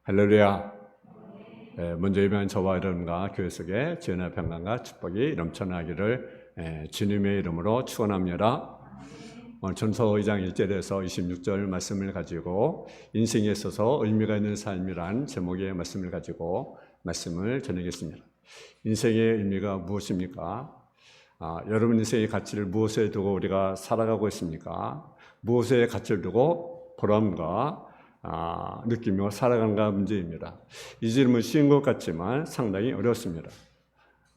할렐루야. 먼저 이번 저와 여러분과 교회 속에 주의 평강과 축복이 넘쳐나기를 주님의 이름으로 축원합니다. 오늘 전서 2장 1절에서 26절 말씀을 가지고 인생에 있어서 의미가 있는 삶이란 제목의 말씀을 가지고 말씀을 전하겠습니다. 인생의 의미가 무엇입니까? 여러분 인생의 가치를 무엇에 두고 우리가 살아가고 있습니까? 무엇에 가치를 두고 보람과 느끼며 살아간가 문제입니다. 이 질문 쉬운 것 같지만 상당히 어렵습니다.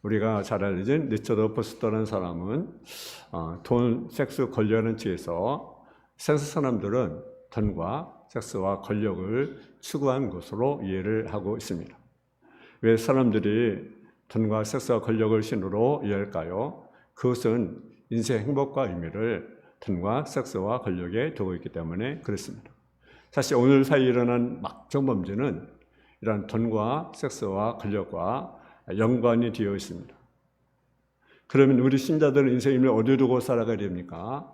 우리가 잘 알려진 리처드 포스터라는 사람은 돈, 섹스, 권력하는 측에서 세상 사람들은 돈과 섹스와 권력을 추구한 것으로 이해를 하고 있습니다. 왜 사람들이 돈과 섹스와 권력을 신으로 이해할까요? 그것은 인생의 행복과 의미를 돈과 섹스와 권력에 두고 있기 때문에 그렇습니다. 사실 오늘 사이에 일어난 막정범죄는 이런 돈과 섹스와 권력과 연관이 되어 있습니다. 그러면 우리 신자들은 인생의 의미를 어디에 두고 살아가야 됩니까?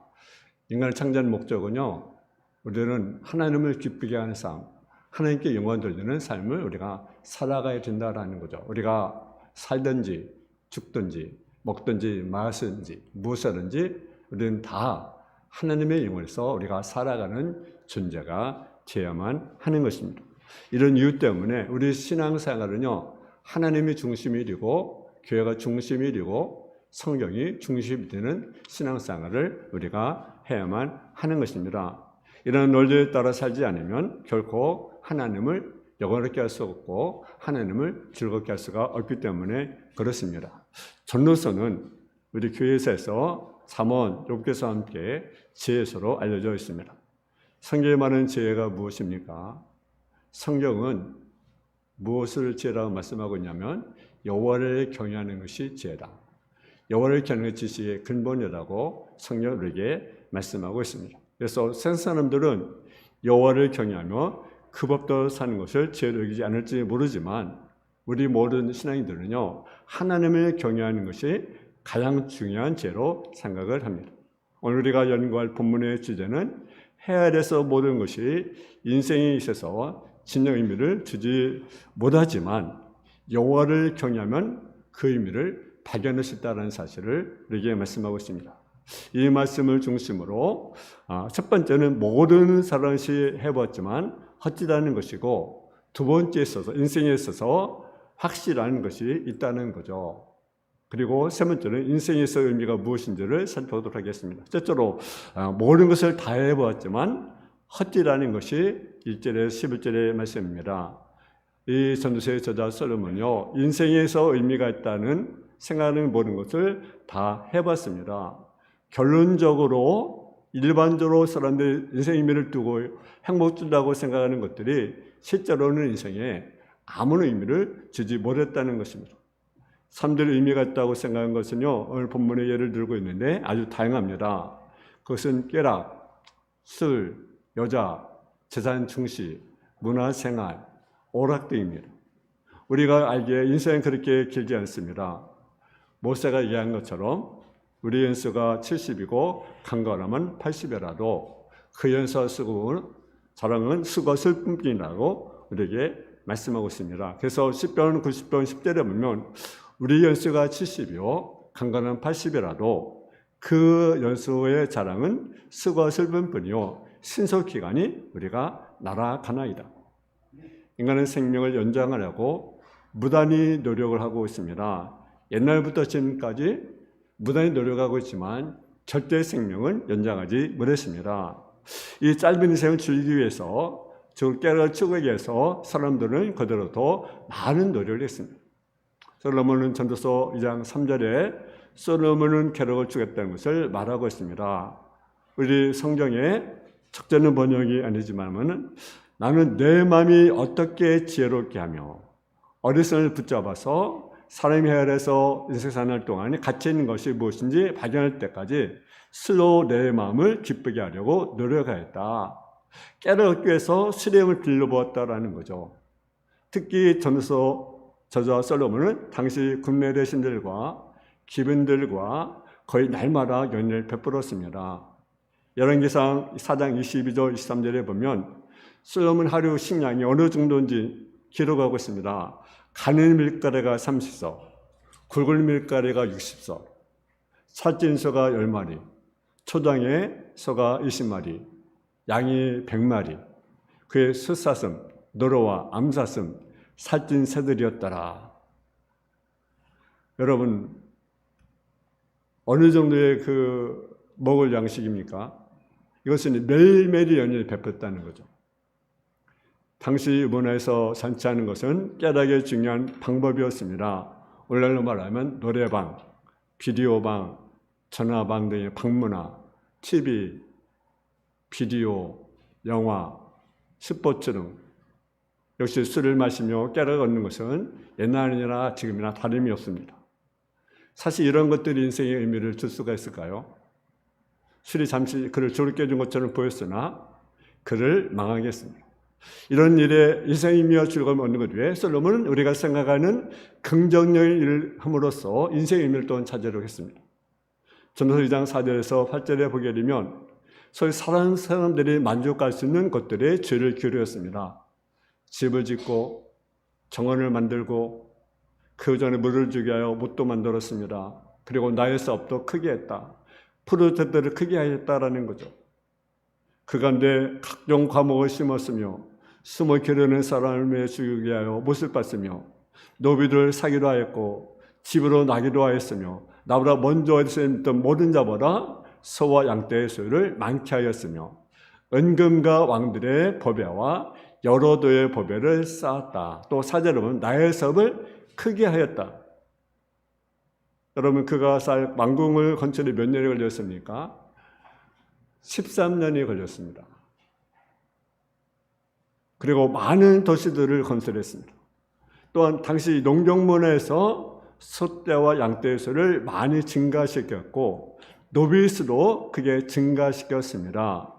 인간을 창조한 목적은요, 우리는 하나님을 기쁘게 하는 삶, 하나님께 영광 돌리는 삶을 우리가 살아가야 된다라는 거죠. 우리가 살든지 죽든지 먹든지 마시든지 무엇이든지 우리는 다 하나님의 영혼에서 우리가 살아가는 존재가 되어야만 하는 것입니다. 이런 이유 때문에 우리 신앙생활은요, 하나님이 중심이 되고 교회가 중심이 되고 성경이 중심이 되는 신앙생활을 우리가 해야만 하는 것입니다. 이런 논리에 따라 살지 않으면 결코 하나님을 영원하게 할 수 없고 하나님을 즐겁게 할 수가 없기 때문에 그렇습니다. 전도서는 우리 교회에서 잠언, 욥기서와 함께 지혜서로 알려져 있습니다. 성경에 말하는 지혜가 무엇입니까? 성경은 무엇을 지혜라고 말씀하고 있냐면 여호와를 경외하는 것이 지혜다. 여호와를 경외하는 지식의 근본이라고 성경은 우리에게 말씀하고 있습니다. 그래서 세상 사람들은 여호와를 경외하며 그 법대로 사는 것을 지혜로 여기지 않을지 모르지만 우리 모든 신앙인들은요, 하나님을 경외하는 것이 가장 중요한 죄로 생각을 합니다. 오늘 우리가 연구할 본문의 주제는 해 아래서 모든 것이 인생에 있어서 진정 의미를 주지 못하지만 여호와를 경외하면 그 의미를 발견할 수 있다는 사실을 우리에게 말씀하고 있습니다. 이 말씀을 중심으로 첫 번째는 모든 사람이 해봤지만 헛짓하는 것이고, 두 번째에 있어서 인생에 있어서 확실한 것이 있다는 거죠. 그리고 세 번째는 인생에서 의미가 무엇인지를 살펴보도록 하겠습니다. 첫째로 모든 것을 다 해보았지만 헛짓하는 것이 1절에서 11절의 말씀입니다. 이 전도서의 저자 솔로몬은요, 인생에서 의미가 있다는 생각하는 모든 것을 다 해봤습니다. 결론적으로 일반적으로 사람들이 인생의 의미를 두고 행복주라고 생각하는 것들이 실제로는 인생에 아무런 의미를 주지 못했다는 것입니다. 삶들의 의미가 있다고 생각한 것은요, 오늘 본문의 예를 들고 있는데 아주 다양합니다. 그것은 쾌락, 술, 여자, 재산 중시, 문화생활, 오락 등입니다. 우리가 알기에 인생은 그렇게 길지 않습니다. 모세가 얘기한 것처럼 우리 연수가 70이고 강건하면 80이라도 그 연수와 자랑은 수고 슬픔뿐이라고 우리에게 말씀하고 있습니다. 그래서 10편, 90편, 10절에 보면 우리 연수가 70이요 강건한 80이라도 그 연수의 자랑은 수고와 슬픔뿐이요 신속기간이 우리가 날아가나이다. 인간의 생명을 연장하려고 무단히 노력을 하고 있습니다. 옛날부터 지금까지 무단히 노력하고 있지만 절대 생명은 연장하지 못했습니다. 이 짧은 인생을 즐기기 위해서 즉 깨를 추구하기 위해서 사람들은 그대로 더 많은 노력을 했습니다. 솔로몬은 전도서 2장 3절에 솔로몬은 쾌락을 주겠다는 것을 말하고 있습니다. 우리 성경에 적절한 번역이 아니지만 나는 내 마음이 어떻게 지혜롭게 하며 어리석음을 붙잡아서 사람이 헤아려서 인생 사는 동안 갇혀 있는 것이 무엇인지 발견할 때까지 스스로 내 마음을 기쁘게 하려고 노력하였다. 깨를 얻기 위해서 수레임을 빌려보았다라는 거죠. 특히 전도서 저자 솔로몬은 당시 국내 대신들과 기빈들과 거의 날마다 연례를 베풀었습니다. 열왕기상 4장 22절 23절에 보면 솔로몬 하루 식량이 어느 정도인지 기록하고 있습니다. 가는 밀가래가 30석, 굵은 밀가래가 60석, 살찐소가 10마리, 초장에 소가 20마리, 양이 100마리, 그의 숫사슴, 노루와 암사슴, 살찐 새들이었더라. 여러분, 어느 정도의 먹을 양식입니까? 이것은 매일매일 연일 베풀었다는 거죠. 당시 문화에서 잔치하는 것은 깨닫기 중요한 방법이었습니다. 오늘날로 말하면 노래방, 비디오방, 전화방 등의 방문화, TV, 비디오, 영화, 스포츠 등 역시 술을 마시며 깨닫고 얻는 것은 옛날이나 지금이나 다름이 없습니다. 사실 이런 것들이 인생의 의미를 줄 수가 있을까요? 술이 잠시 그를 조르게 해준 것처럼 보였으나 그를 망하게 했습니다. 이런 일에 인생의 의미와 즐거움을 얻는 것 외에 솔로몬은 우리가 생각하는 긍정적인 일을 함으로써 인생의 의미를 또한 찾으려고 했습니다. 전도서 2장 4절에서 8절에 보게 되면 소위 사랑하는 사람들이 만족할 수 있는 것들에 죄를 기울였습니다. 집을 짓고 정원을 만들고 그 전에 물을 주게 하여 못도 만들었습니다. 그리고 나의 사업도 크게 했다. 프로젝트를 크게 하였다라는 거죠. 그 가운데 각종 과목을 심었으며 숨어 기르는 사람을 죽이게 하여 못을 봤으며 노비를 사기로 하였고 집으로 나기로 하였으며 나보다 먼저 있던 모든 자보다 소와 양떼의 수를 많게 하였으며 은금과 왕들의 법궤와 여러 도의 법궤를 쌓았다. 또 4절에 보면 나의 사업을 크게 하였다. 여러분, 그가 살 왕궁을 건설에 몇 년이 걸렸습니까? 13년이 걸렸습니다. 그리고 많은 도시들을 건설했습니다. 또한 당시 농경문화에서 소떼와 양떼의 수를 많이 증가시켰고 노비 수도 크게 증가시켰습니다.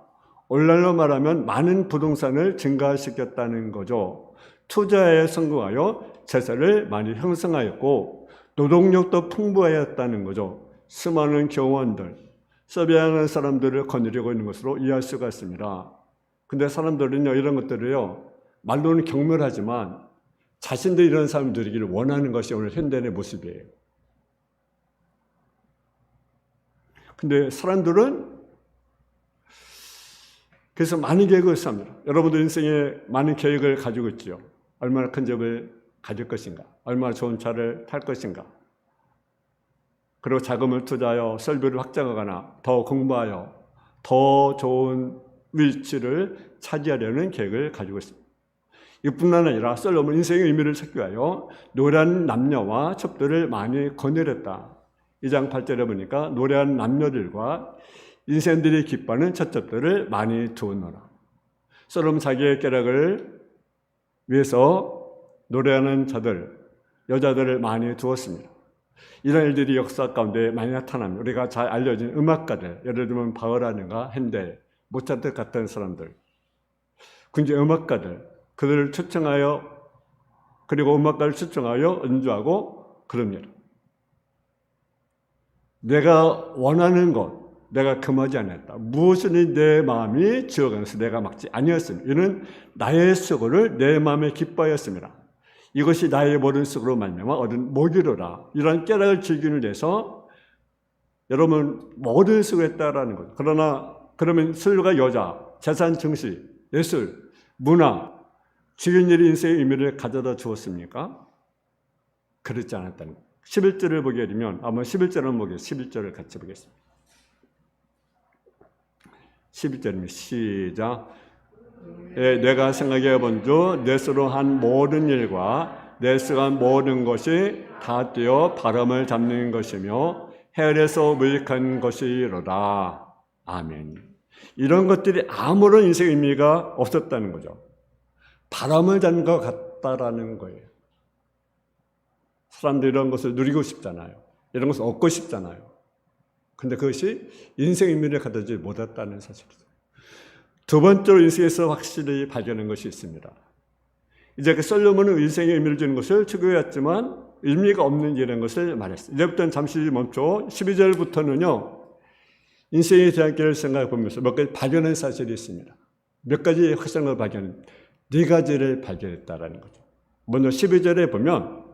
오늘날로 말하면 많은 부동산을 증가시켰다는 거죠. 투자에 성공하여 재산을 많이 형성하였고 노동력도 풍부하였다는 거죠. 수많은 경호원들, 서비하는 사람들을 거느리고 있는 것으로 이해할 수가 있습니다. 근데 사람들은요, 이런 것들을요, 말로는 경멸하지만 자신들이 이런 삶을 누리기를 원하는 것이 오늘 현대인의 모습이에요. 근데 사람들은 그래서 많은 계획을 쌉니다. 여러분들 인생에 많은 계획을 가지고 있지요. 얼마나 큰 집을 가질 것인가, 얼마나 좋은 차를 탈 것인가, 그리고 자금을 투자하여 설비를 확장하거나 더 공부하여 더 좋은 위치를 차지하려는 계획을 가지고 있습니다. 이뿐만 아니라 솔로몬 인생의 의미를 찾기 위하여 노래하는 남녀와 첩들을 많이 거느렸다. 2장 8절에 보니까 노래하는 남녀들과 인생들이 기뻐하는 첩들을 많이 두었노라. 솔로몬 자기의 쾌락을 위해서 노래하는 자들, 여자들을 많이 두었습니다. 이런 일들이 역사 가운데 많이 나타납니다. 우리가 잘 알려진 음악가들, 예를 들면 바흐라든가 핸델, 모차트 같은 사람들, 굉장히 음악가들, 그들을 초청하여, 그리고 음악가를 초청하여 연주하고 그럽니다. 내가 원하는 것, 내가 금하지 않았다. 무엇이니 내 마음이 지어가면서 내가 막지 아니었습니다. 이는 나의 수고를 내 마음에 기뻐하였습니다. 이것이 나의 모든 수고로 말미암아 얻은 모기로라. 이러한 깨달을 즐기는 데서 여러분 모든 수고했다라는 거죠. 그러면 술과 여자, 재산 증시, 예술, 문화, 죽인 일이 인생의 의미를 가져다 주었습니까? 그렇지 않았다는 거예요. 11절을 보게 되면 한번 11절을 보겠습니다. 11절을 같이 보겠습니다. 11절입니다. 시작. 내가 생각해 본즉 내 스스로 한 모든 일과 내 쓰간 모든 것이 다 뛰어 바람을 잡는 것이며 헤아려서 무익한 것이로다. 아멘. 이런 것들이 아무런 인생의 의미가 없었다는 거죠. 바람을 잡는 것 같다라는 거예요. 사람들이 이런 것을 누리고 싶잖아요. 이런 것을 얻고 싶잖아요. 근데 그것이 인생의 의미를 가져지 못했다는 사실이죠. 두 번째로 인생에서 확실히 발견한 것이 있습니다. 이제 그 솔로몬은 인생의 의미를 주는 것을 추구했지만 의미가 없는 이런 것을 말했어요. 이제부터는 잠시 멈춰 12절부터는요. 인생에 대한 길을 생각해 보면서 몇 가지 발견한 사실이 있습니다. 몇 가지 확실한 걸 네 가지를 발견했다라는 거죠. 먼저 12절에 보면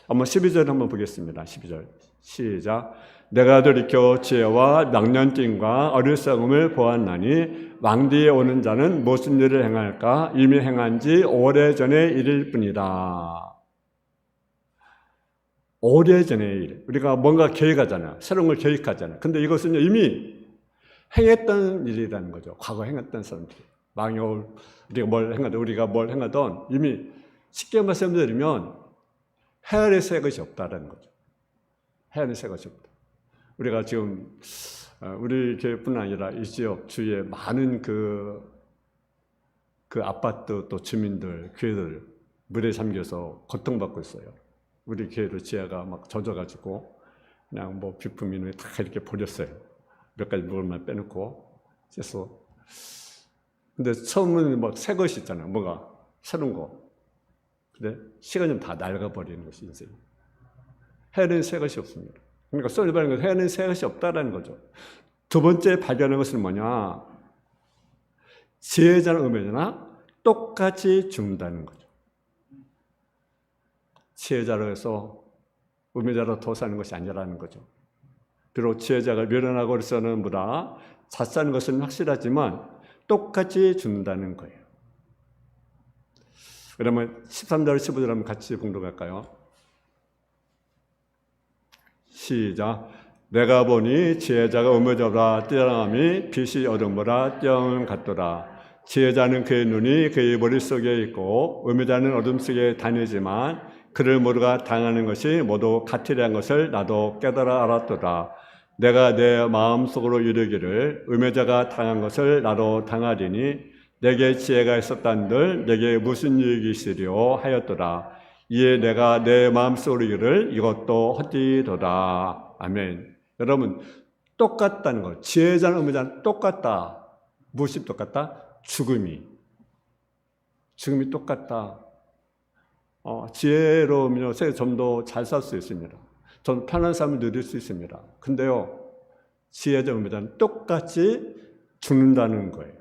한번 12절 한번 보겠습니다. 12절 시작. 내가 돌이켜 지혜와 명령됨과 어리석음을 보았나니 왕뒤에 오는 자는 무슨 일을 행할까? 이미 행한 지 오래전의 일일 뿐이다. 오래전의 일. 우리가 뭔가 계획하잖아요. 새로운 걸 계획하잖아요. 근데 이것은 이미 행했던 일이라는 거죠. 과거 행했던 사람들이. 왕이 우리가 뭘 행하던 이미 쉽게 말씀드리면 헤아릴 새 것이 없다라는 거죠. 헤아릴 새 것이 없다. 우리가 지금 우리 교회뿐 아니라 이 지역 주위에 많은 그 아파트 또 주민들, 교회들 물에 잠겨서 고통받고 있어요. 우리 교회도 지하가 막 젖어가지고 그냥 뭐 비품이 다 이렇게 버렸어요. 몇 가지 물만 빼놓고. 그래서 근데 처음은 뭐 새 것이 있잖아요. 뭐가 새로운 거. 근데 시간이 좀 다 낡아버리는 것이 인생. 헤아리는 새 것이 없습니다. 그러니까 소리 발견한 건 헤아리는 새 것이 없다라는 거죠. 두 번째 발견한 것은 뭐냐? 지혜자나 음해자나 똑같이 죽는다는 거죠. 지혜자로 해서 음해자로 더 사는 것이 아니라는 거죠. 비록 지혜자가 멸연하고 그래서는 뭐라 잘 사는 것은 확실하지만 똑같이 죽는다는 거예요. 그러면 13절 15절 한번 같이 봉독할까요? 시작. 내가 보니 지혜자가 음해자보다 뛰어남이 빛이 어둠보다 뛰어난 같도다. 지혜자는 그의 눈이 그의 머릿속에 있고 음해자는 어둠 속에 다니지만 그를 모두가 당하는 것이 모두 같으리한 것을 나도 깨달아 알았도다. 내가 내 마음속으로 이르기를 음해자가 당한 것을 나도 당하리니 내게 지혜가 있었단들 내게 무슨 유익이 있으리요 하였도다. 이에 내가 내 마음속으로 이르기를 이것도 헛되이도다. 아멘. 여러분 똑같다는 거. 지혜자는 음해자는 똑같다. 무엇이 똑같다? 죽음이 똑같다. 지혜로우면 좀 더 잘 살 수 있습니다. 좀 편한 삶을 누릴 수 있습니다. 근데요, 지혜자 음해자는 똑같이 죽는다는 거예요.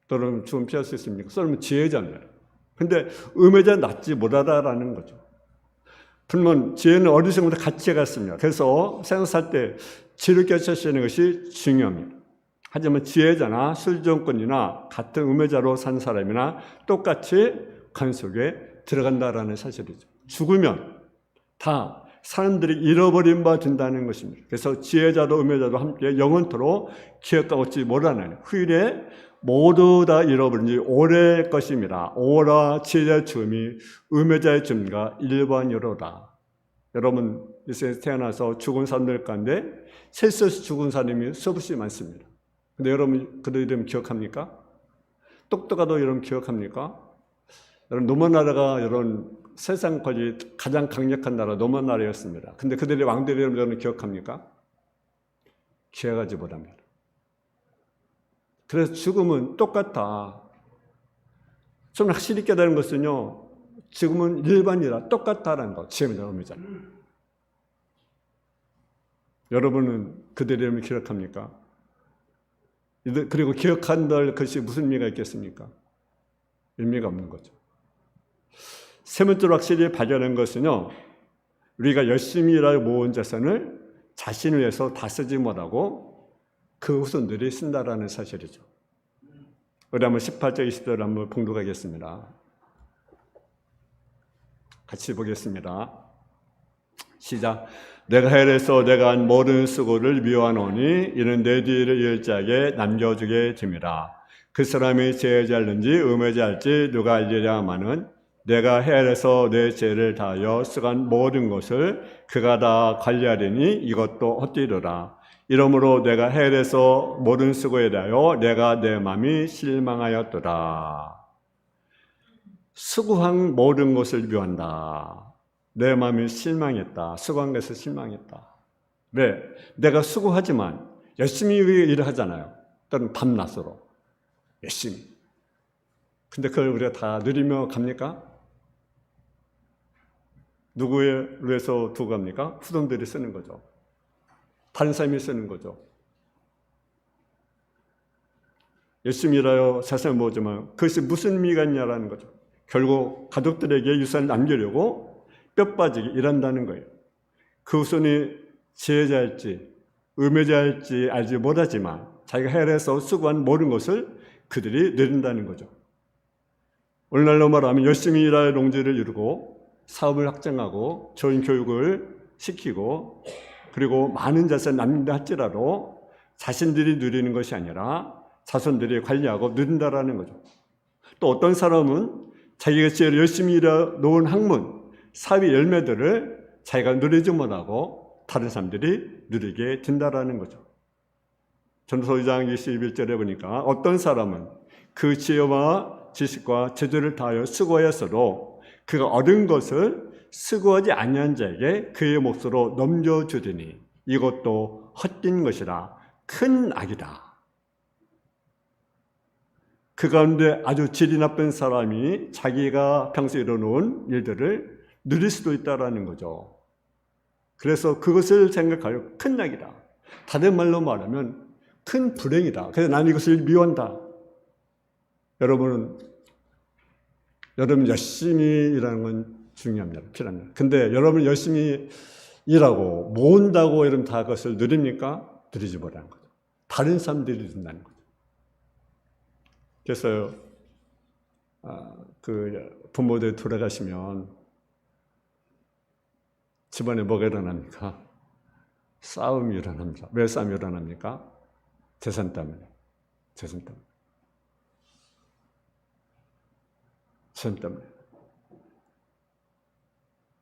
또는 죽음 피할 수 있습니까? 그러면 지혜자입니다. 근데 음해자는 낫지 못하다라는 거죠. 그러면 지혜는 어리석음보다 같이 갔습니다. 그래서 세상 살 때 지혜를 결정하시는 것이 중요합니다. 하지만 지혜자나 술정권이나 같은 음해자로 산 사람이나 똑같이 관 속에 들어간다라는 사실이죠. 죽으면 다 사람들이 잃어버린 바 된다는 것입니다. 그래서 지혜자도 음해자도 함께 영원토록 기억하고 얻지 못하는 후일에 모두 다 잃어버린 지 오래일 것입니다. 오라 지혜자의 죽음이 음해자의 죽음과 일반이로다. 여러분 이 세상에 태어나서 죽은 사람들 가운데 셀수없이 죽은 사람이 수없이 많습니다. 근데 여러분 그들 이름 기억합니까? 똑똑하도 여러분 기억합니까? 여러분 노만 나라가 여러분 세상 권리 가장 강력한 나라 노만 나라였습니다. 근데 그들의 왕들이 여러분 기억합니까? 기억하지 못합니다. 그래서 죽음은 똑같다. 좀 확실히 깨달은 것은요, 지금은 일반이라 똑같다라는 것. 지혜자, 음해자. 여러분은 그들의 이름을 기억합니까? 그리고 기억한들 것이 무슨 의미가 있겠습니까? 의미가 없는 거죠. 세 번째로 확실히 발견한 것은요, 우리가 열심히 일하여 모은 재산을 자신을 위해서 다 쓰지 못하고 그 후손들이 쓴다라는 사실이죠. 우리 한번 18절 20절을 한번 봉독하겠습니다. 같이 보겠습니다. 시작. 내가 헬에서 내가 한 모든 수고를 미워하노니 이는 내 뒤를 이을 자에게 남겨주게 됨이라. 그 사람이 지혜자일는지 음해자일지 누가 알리랴마는 내가 헬에서 내 죄를 다하여 쓰간 모든 것을 그가 다 관리하리니 이것도 헛되이로라. 이러므로 내가 헬에서 모든 수고에 대하여 내가 내 마음이 실망하였도다. 수고한 모든 것을 미워한다. 내 마음이 실망했다. 수고한 것을 실망했다. 왜? 내가 수고하지만 열심히 일을 하잖아요. 또는 밤낮으로 열심히. 근데 그걸 우리가 다 누리며 갑니까? 누구에 위해서 두고 갑니까? 후손들이 쓰는 거죠. 다른 사람이 쓰는 거죠. 열심히 일하여 세상을 모으지만 그것이 무슨 의미가 있냐라는 거죠. 결국 가족들에게 유산을 남기려고 뼈 빠지게 일한다는 거예요. 그 후손이 지혜자일지 음해자일지 알지 못하지만 자기가 해외에서 수고한 모든 것을 그들이 누린다는 거죠. 오늘날로 말하면 열심히 일할 농지를 이루고 사업을 확장하고 좋은 교육을 시키고 그리고 많은 자산을 남긴다 할지라도 자신들이 누리는 것이 아니라 자손들이 관리하고 누린다라는 거죠. 또 어떤 사람은 자기가 제일 열심히 일해놓은 학문, 사회 열매들을 자기가 누리지 못하고 다른 사람들이 누리게 된다라는 거죠. 전도서 2장 21절에 보니까 어떤 사람은 그 지혜와 지식과 재주를 다하여 수고하였어도 그가 얻은 것을 수고하지 아니한 자에게 그의 몫으로 넘겨주더니 이것도 헛된 것이라 큰 악이다. 그 가운데 아주 질이 나쁜 사람이 자기가 평소에 이뤄놓은 일들을 누릴 수도 있다는 거죠. 그래서 그것을 생각하여 큰 악이다. 다른 말로 말하면 큰 불행이다. 그래서 나는 이것을 미워한다. 여러분 열심히 일하는 건 중요합니다. 필요합니다. 근데 여러분 열심히 일하고 모은다고 여러분 다 그것을 누립니까? 누리지 못하는 거죠. 다른 사람들이 누린다는 거죠. 그래서 그 부모들 돌아가시면 집안에 뭐가 일어납니까? 싸움이 일어납니다. 왜 싸움이 일어납니까? 재산 때문에. 재산 때문에. 재산 때문에.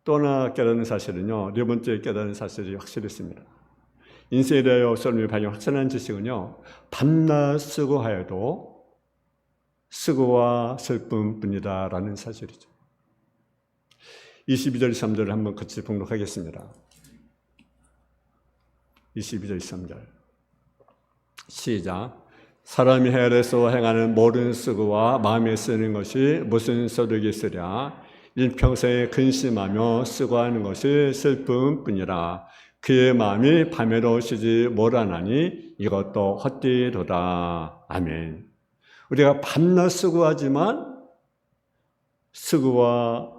또 하나 깨닫는 사실은요, 네 번째 깨닫는 사실이 확실히 있습니다. 인생에 대하여 썰미 발견 확실한 지식은요, 밤낮 수고하여도 수고와 슬픔뿐이다 라는 사실이죠. 22절 23절을 한번 같이 봉독하겠습니다. 22절 23절 시작. 사람이 헤아려서 행하는 모든 수고와 마음에 쓰는 것이 무슨 소득이 있으랴. 일평생에 근심하며 수고하는 것이 슬픔뿐이라. 그의 마음이 밤에도 쉬지 못하나니 이것도 헛되도다. 아멘. 우리가 밤낮 수고하지만 수고와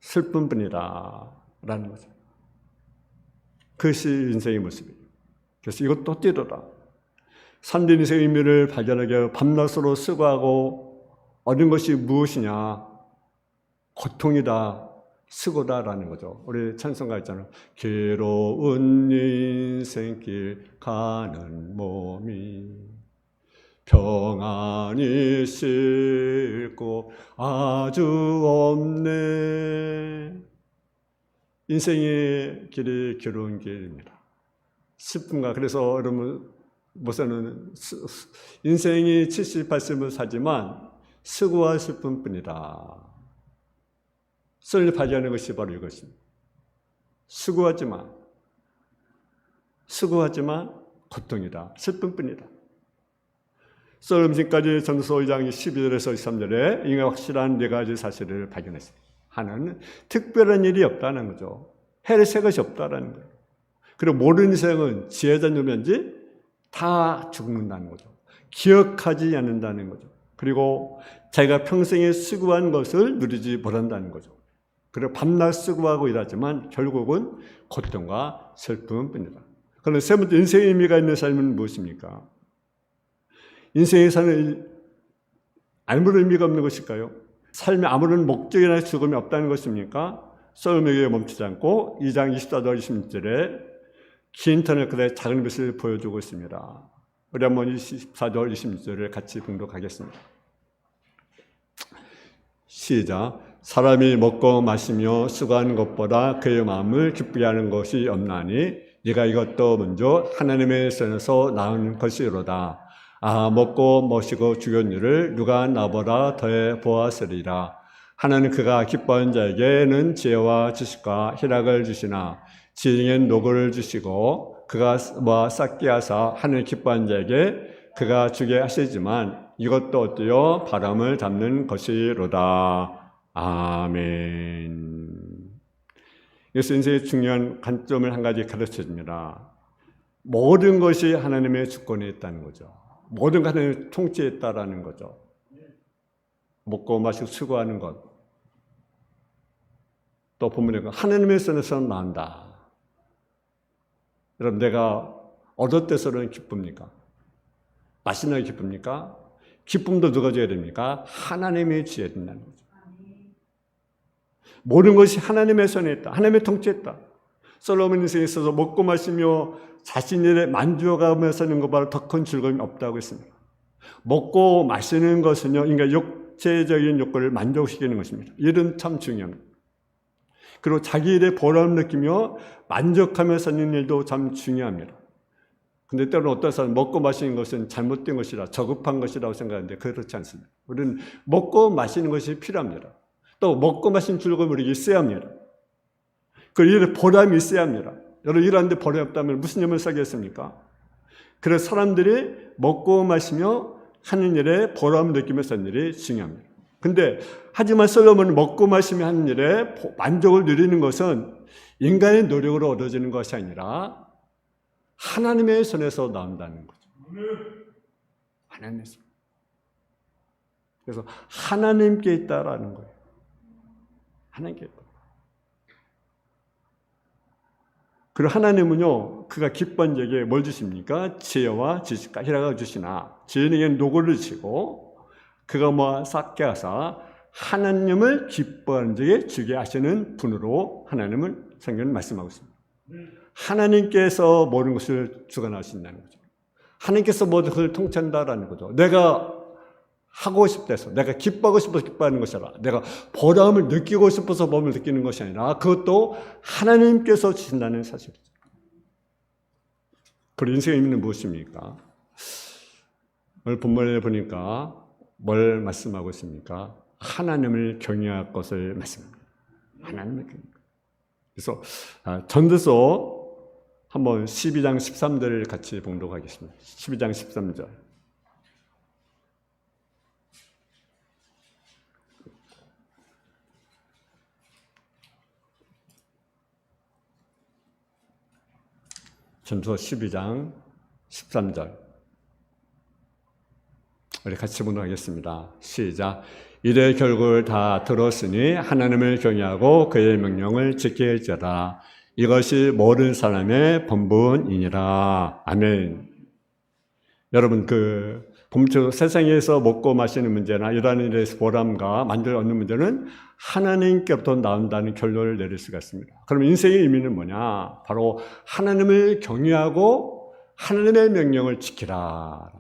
슬픔뿐이다 라는 거죠. 그것이 인생의 모습이에요. 그래서 이것도 헛되도다. 삶된 인생의 의미를 발견하기 위해 밤낮으로 수고하고 얻은 것이 무엇이냐? 고통이다, 수고다라는 거죠. 우리 찬송가 있잖아요. 괴로운 인생길 가는 몸이 평안이 싫고 아주 없네. 인생의 길이 괴로운 길입니다. 슬픔과 그래서 여러분 목사는 인생이 70, 80을 사지만 수고와 슬픔뿐이다. 설립하지 않은 것이 바로 이것입니다. 수고하지만 고통이다. 슬픔뿐이다. 썰음신까지 전도서 2장 12절에서 13절에 이가 확실한 네 가지 사실을 발견했습니다. 하나는 특별한 일이 없다는 거죠. 해를 새 것이 없다는 거예요. 그리고 모든 인생은 지혜자 누면지 다 죽는다는 거죠. 기억하지 않는다는 거죠. 그리고 자기가 평생에 수고한 것을 누리지 못한다는 거죠. 그리고 밤낮 수고하고 일하지만 결국은 고통과 슬픔뿐이다. 그런데 세 번째 인생의 의미가 있는 삶은 무엇입니까? 인생에 사는 아무런 의미가 없는 것일까요? 삶에 아무런 목적이나 죽음이 없다는 것입니까? 썰매에 멈추지 않고 2장 24절 26절에 긴 터널 끝에 작은 빛을 보여주고 있습니다. 우리 한번 24절 26절을 같이 봉독하겠습니다. 시작. 사람이 먹고 마시며 수고하는 것보다 그의 마음을 기쁘게 하는 것이 없나니 네가 이것도 먼저 하나님의 손에서 나은 것이로다. 아, 먹고 마시고 죽은 일을 누가 나보다 더해 보았으리라. 하나는 그가 기뻐하는 자에게는 지혜와 지식과 희락을 주시나 지혜에게는 노고를 주시고 그가 모아 쌓게 하사 하늘 기뻐하는 자에게 그가 주게 하시지만 이것도 어때요? 바람을 잡는 것이로다. 아멘. 이것은 인생의 중요한 관점을 한 가지 가르쳐 줍니다. 모든 것이 하나님의 주권에 있다는 거죠. 모든 하나님의 통치에 있다라는 거죠. 먹고 마시고 수고하는 것. 또 본문에 하나님의 손에서 나온다. 여러분, 내가 얻었대서는 기쁩니까? 맛있는 게 기쁩니까? 기쁨도 누가 줘야 됩니까? 하나님이 줘야 된다는 거죠. 모든 것이 하나님의 손에 있다. 하나님의 통치에 있다. 솔로몬 인생에 있어서 먹고 마시며 자신의 만족하며 사는 것보다 더 큰 즐거움이 없다고 했습니다. 먹고 마시는 것은요, 인간 육체적인 욕구를 만족시키는 것입니다. 이는 참 중요합니다. 그리고 자기 일에 보람을 느끼며 만족하며 사는 일도 참 중요합니다. 근데 때로는 어떤 사람은 먹고 마시는 것은 잘못된 것이라, 저급한 것이라고 생각하는데 그렇지 않습니다. 우리는 먹고 마시는 것이 필요합니다. 또 먹고 마시는 즐거움이 우리에게 있어야 합니다. 그 일에 보람이 있어야 합니다. 여러분, 일하는데 보람이 없다면 무슨 힘을 쓰겠습니까? 그래서 사람들이 먹고 마시며 하는 일에 보람을 느끼며 사는 일이 중요합니다. 근데 하지만 솔로몬은 먹고 마시며 하는 일에 만족을 누리는 것은 인간의 노력으로 얻어지는 것이 아니라 하나님의 손에서 나온다는 거죠. 하나님의 손. 그래서 하나님께 있다라는 거예요. 하나님께 있다. 그리고 하나님은요, 그가 기뻐한 자에게 뭘 주십니까? 지혜와 지식과 희락을 주시나 지혜에게는 노고를 주시고 그가 쌓게 하사 하나님을 기뻐하는 자에게 주게 하시는 분으로 하나님을 성경은 말씀하고 있습니다. 하나님께서 모든 것을 주관하신다는 거죠. 하나님께서 모든 것을 통치한다라는 거죠. 내가 하고 싶대서, 내가 기뻐하고 싶어서 기뻐하는 것이 아니라, 내가 보람을 느끼고 싶어서 보람을 느끼는 것이 아니라 그것도 하나님께서 주신다는 사실이죠. 그리고 인생의 의미는 무엇입니까? 오늘 본문에 보니까 뭘 말씀하고 있습니까? 하나님을 경외할 것을 말씀합니다. 하나님을 경외. 그래서 전도서 한번 12장 13절을 같이 봉독하겠습니다. 12장 13절. 전도서 12장 13절. 우리 같이 봉독하겠습니다. 시작. 이래 결국을 다 들었으니 하나님을 경외하고 그의 명령을 지킬지어다. 이것이 모든 사람의 본분이니라. 아멘. 여러분, 본질적으로 세상에서 먹고 마시는 문제나 일하는 일에서 보람과 만족을 얻는 문제는 하나님께로부터 나온다는 결론을 내릴 수가 있습니다. 그럼 인생의 의미는 뭐냐? 바로 하나님을 경외하고 하나님의 명령을 지키라.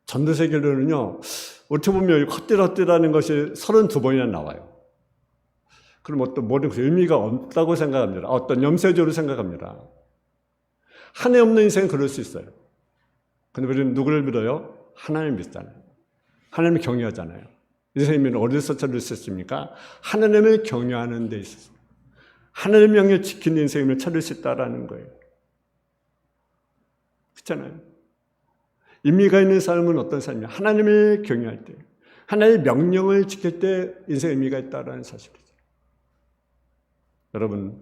전도서의 결론은요, 어떻게 보면 헛되라는 것이 32번이나 나와요. 그럼 어떤 모든 의미가 없다고 생각합니다. 어떤 염세적으로 생각합니다. 하나님 없는 인생은 그럴 수 있어요. 근데 우리는 누구를 믿어요? 하나님을 믿잖아요. 하나님을 경외하잖아요. 인생의 의미는 어디서 찾을 수 있습니까? 하나님을 경외하는 데 있어서. 하나님의 명령을 지키는 인생의 의미를 찾을 수 있다는 거예요. 그렇잖아요. 의미가 있는 삶은 어떤 삶이냐? 하나님을 경외할 때, 하나님의 명령을 지킬 때 인생의 의미가 있다는 사실이죠. 여러분,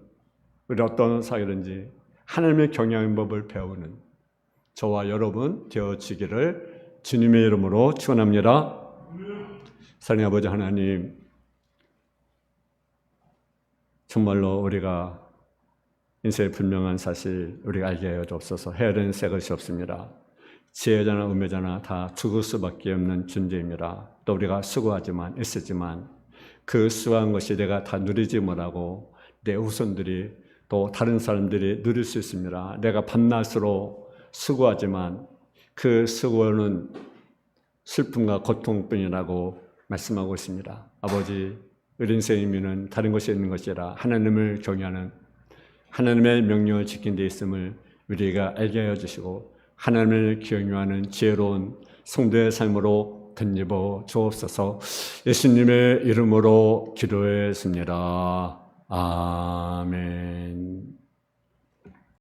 우리 어떤 사회든지 하나님의 경외하는 법을 배우는 저와 여러분 되어지기를 주님의 이름으로 축원합니다. 사랑하는 아버지 하나님, 정말로 우리가 인생의 분명한 사실 우리가 알게 하여 주옵소서. 해야 되는 새 것이 없습니다. 지혜자나 음해자나 다 죽을 수밖에 없는 존재입니다. 또 우리가 수고하지만 애쓰지만 그 수고한 것이 내가 다 누리지 못하고 내 후손들이 또 다른 사람들이 누릴 수 있습니다. 내가 밤낮으로 수고하지만 그 수고는 슬픔과 고통뿐이라고 말씀하고 있습니다. 아버지, 우리 인생의 의미는 다른 것이 있는 것이라 하나님을 경외하는 하나님의 명령을 지킨 데 있음을 우리가 알게 하여 주시고 하나님을 경외하는 지혜로운 성도의 삶으로 덧입어 주옵소서. 예수님의 이름으로 기도했습니다. 아멘.